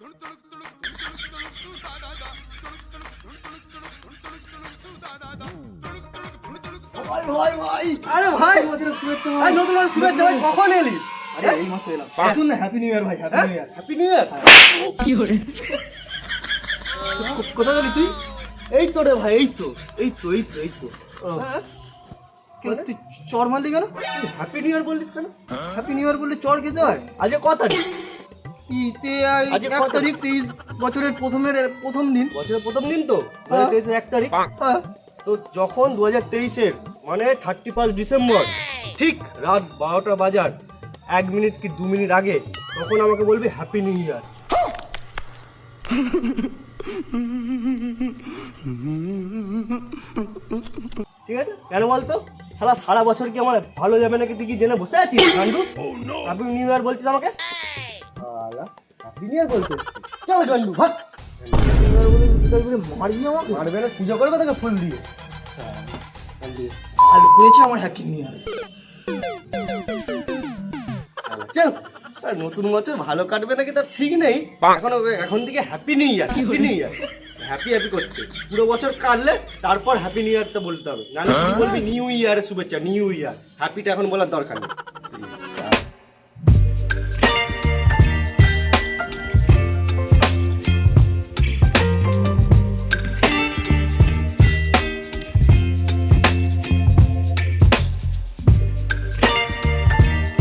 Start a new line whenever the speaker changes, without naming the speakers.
ভাই ভাই ভাই,
আরে ভাই
বছরের শুভেচ্ছা
ভাই,
ভাই।
নতুন বছর শুভেচ্ছা ভাই। কখন এলিস?
আরে এই মাত্র এলাম। আসুন না, হ্যাপি নিউ ইয়ার ভাই, happy new year.
Happy new year.
কোথায় গেলি তুই? এই তো রে ভাই, এই তো এই তো এই তো এই তো।
হ্যাঁ?
তুই চড় মারলি কেন?
হ্যাপি নিউ ইয়ার বললিস কেন?
হ্যাপি নিউ ইয়ার বললে চড় খেতে হয়?
আজকে কত তারিখ?
ইতে
আজকে
1
কত?
তারিখ, 23 বছরের প্রথম দিন।
বছরের প্রথম দিন তো,
হ্যাঁ।
2023 1 তারিখ।
হ্যাঁ।
তো যখন 2023 মানে 31 ডিসেম্বর ঠিক রাত 12টা বাজার 1 মিনিট কি 2 মিনিট আগে তখন আমাকে বলবি হ্যাপি নিউ ইয়ার। ঠিক আছে? কেন বলতো? সারা বছর কি আমার ভালো যাবে নাকি তুই কি জেনে বসে আছিস গান্ডু? হ্যাপি নিউ ইয়ার বলছিস আমাকে? হ্যাপি নিউ ইয়ার বলছিস? চল গান্ডু ভাগ।
মারবি আমাকে?
মারবে না, পুজো করবে তোকে ফুল দিয়ে।
আলু করেছে আমার হ্যাপি নিউ ইয়ার।
চল, আর নতুন বছর ভালো কাটবে নাকি তার ঠিক নেই। এখন থেকে happy new year, happy new year, happy happy করছে। পুরো বছর কাটলে তারপর হ্যাপি নিউ ইয়ারটা বলতে হবে, নাহলে শুধু বলবি নিউ ইয়ারের শুভেচ্ছা, নিউ ইয়ার। হ্যাপিটা এখন বলার দরকার নেই।